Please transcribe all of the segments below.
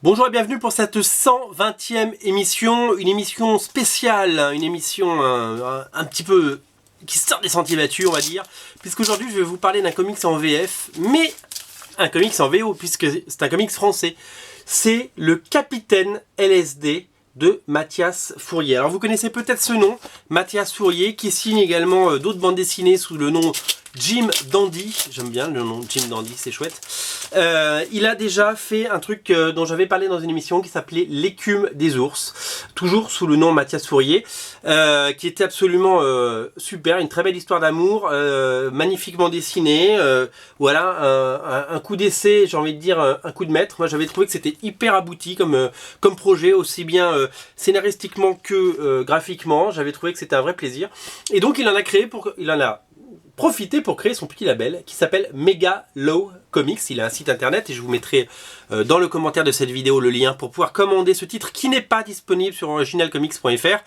Bonjour et bienvenue pour cette 120e émission, une émission spéciale, une émission un petit peu qui sort des sentiers battus on va dire, puisqu'aujourd'hui je vais vous parler d'un comics en VF, mais un comics en VO, puisque c'est un comics français. C'est le Capitaine LSD de Mathias Fourier. Alors vous connaissez peut-être ce nom, Mathias Fourier, qui signe également d'autres bandes dessinées sous le nom Jim Dandy. J'aime bien le nom Jim Dandy, c'est chouette. Il a déjà fait un truc dont j'avais parlé dans une émission qui s'appelait L'écume des ours, toujours sous le nom Mathias Fourier, qui était absolument super, une très belle histoire d'amour, magnifiquement dessinée, voilà, un coup d'essai, j'ai envie de dire un coup de maître. Moi j'avais trouvé que c'était hyper abouti comme projet, aussi bien scénaristiquement que graphiquement. J'avais trouvé que c'était un vrai plaisir, et donc il en a profité pour créer son petit label qui s'appelle Megalo Comics. Il a un site internet et je vous mettrai dans le commentaire de cette vidéo le lien pour pouvoir commander ce titre qui n'est pas disponible sur originalcomics.fr,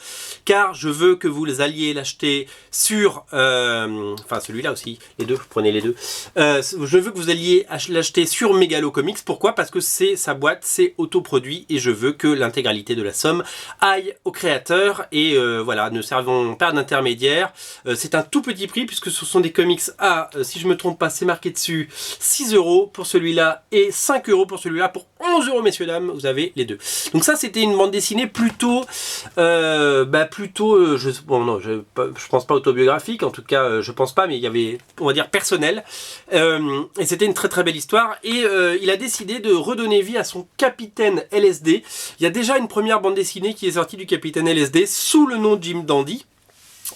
car je veux que vous alliez l'acheter sur enfin celui-là aussi, les deux, prenez les deux. Je veux que vous alliez l'acheter sur Megalo Comics. Pourquoi? Parce que c'est sa boîte, c'est autoproduit et je veux que l'intégralité de la somme aille au créateur et voilà, ne servons pas d'intermédiaire. C'est un tout petit prix puisque ce sont des comics à, si je me trompe pas, c'est marqué dessus 6 € pour celui-là et 5 € pour celui-là. Pour 11 €, messieurs dames, vous avez les deux. Donc ça, c'était une bande dessinée plutôt, bon non, je pense pas autobiographique, en tout cas, je pense pas, mais il y avait, on va dire, personnel. Et c'était une très très belle histoire. Et il a décidé de redonner vie à son Capitaine LSD. Il y a déjà une première bande dessinée qui est sortie du Capitaine LSD sous le nom de Jim Dandy.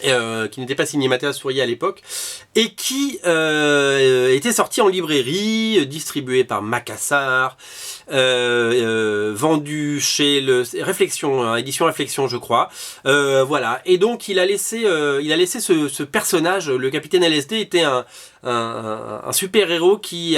Qui n'était pas signé Mathias Fourier à l'époque, et qui était sorti en librairie, distribué par Macassar, vendu chez le Réflexion, édition Réflexion je crois, voilà. Et donc il a laissé ce personnage, le Capitaine LSD était un super héros qui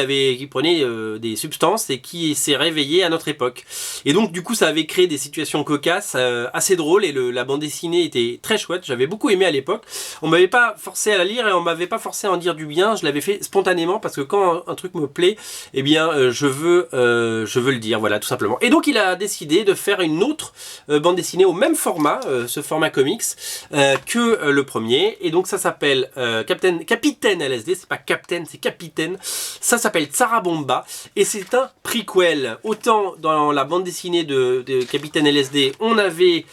prenait des substances et qui s'est réveillé à notre époque. Et donc du coup ça avait créé des situations cocasses, assez drôles, et la bande dessinée était très chouette. J'avais beaucoup aimé à l'époque. On m'avait pas forcé à la lire et on m'avait pas forcé à en dire du bien. Je l'avais fait spontanément parce que quand un truc me plaît, eh bien je veux le dire, voilà, tout simplement. Et donc il a décidé de faire une autre bande dessinée au même format, ce format comics, que le premier. Et donc ça s'appelle Capitaine LSD. C'est pas Captain, c'est Capitaine. Ça s'appelle Tsarabomba et c'est un prequel. Autant dans la bande dessinée de Capitaine LSD, on avait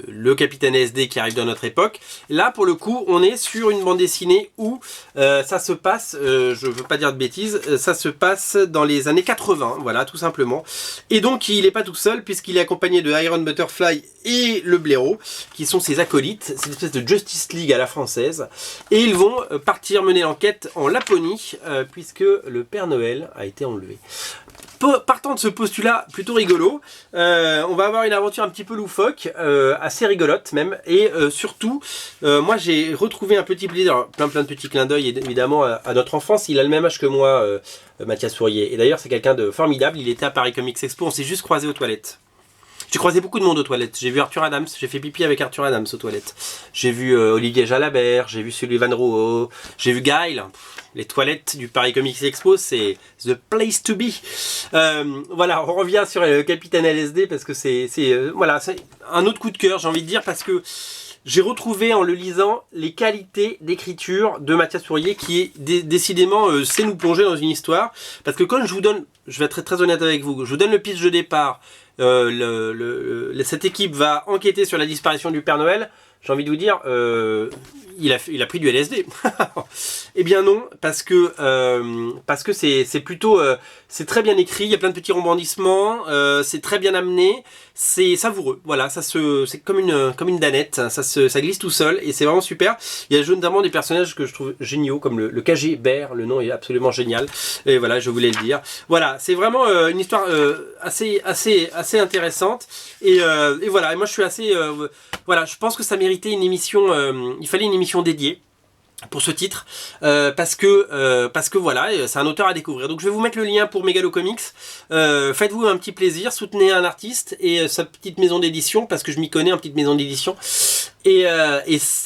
le Capitaine LSD qui arrive dans notre époque. Là pour le coup on est sur une bande dessinée où ça se passe, je veux pas dire de bêtises, ça se passe dans les années 80, voilà, tout simplement. Et donc il est pas tout seul puisqu'il est accompagné de Iron Butterfly et le Blaireau, qui sont ses acolytes. C'est une espèce de Justice League à la française, et ils vont partir mener l'enquête en Laponie, puisque le Père Noël a été enlevé. Partant de ce postulat plutôt rigolo, on va avoir une aventure un petit peu loufoque, assez rigolote même, et surtout, moi j'ai retrouvé un petit plaisir, plein de petits clins d'œil évidemment à notre enfance. Il a le même âge que moi, Mathias Fourier, et d'ailleurs c'est quelqu'un de formidable. Il était à Paris Comics Expo, on s'est juste croisés aux toilettes. J'ai croisé beaucoup de monde aux toilettes. J'ai vu Arthur Adams, j'ai fait pipi avec Arthur Adams aux toilettes. J'ai vu Olivier Jalabert, j'ai vu Sullivan Rouault, j'ai vu Guile. Les toilettes du Paris Comics Expo, c'est the place to be. Voilà, on revient sur le Capitaine LSD parce que c'est un autre coup de cœur, j'ai envie de dire, parce que j'ai retrouvé en le lisant les qualités d'écriture de Mathias Fourier qui décidément sait nous plonger dans une histoire. Parce que quand je vous donne, je vais être très honnête avec vous, je vous donne le pitch de départ, cette équipe va enquêter sur la disparition du Père Noël. J'ai envie de vous dire, il a pris du LSD. Eh bien non, parce que c'est plutôt, c'est très bien écrit, il y a plein de petits rebondissements, c'est très bien amené, c'est savoureux. Voilà, c'est comme une danette, ça glisse tout seul et c'est vraiment super. Il y a notamment des personnages que je trouve géniaux, comme le KG Bear, le nom est absolument génial. Et voilà, je voulais le dire. Voilà, c'est vraiment une histoire assez intéressante. Et voilà, et moi je suis assez, voilà, je pense que ça méritait une émission, il fallait une émission dédiée. pour ce titre parce que voilà, c'est un auteur à découvrir. Donc je vais vous mettre le lien pour Megalo Comics. Faites-vous un petit plaisir, soutenez un artiste et sa petite maison d'édition, parce que je m'y connais en petite maison d'édition. Et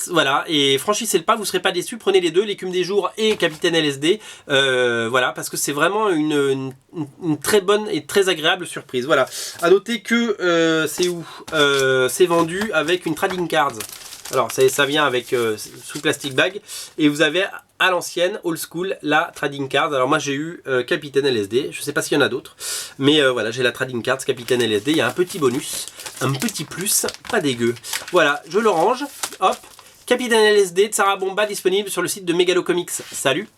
voilà, et franchissez le pas, vous ne serez pas déçus. Prenez les deux, L'écume des jours et Capitaine LSD. Voilà, parce que c'est vraiment une très bonne et très agréable surprise. Voilà, à noter que c'est où c'est vendu avec une trading cards. Alors ça vient avec sous plastic bag, et vous avez à l'ancienne, old school, la trading card. Alors moi j'ai eu Capitaine LSD, je sais pas s'il y en a d'autres, mais voilà, j'ai la trading card Capitaine LSD. Il y a un petit bonus, un petit plus, pas dégueu. Voilà, je le range, hop, Capitaine LSD de Sarah Bomba, disponible sur le site de Megalo Comics. Salut!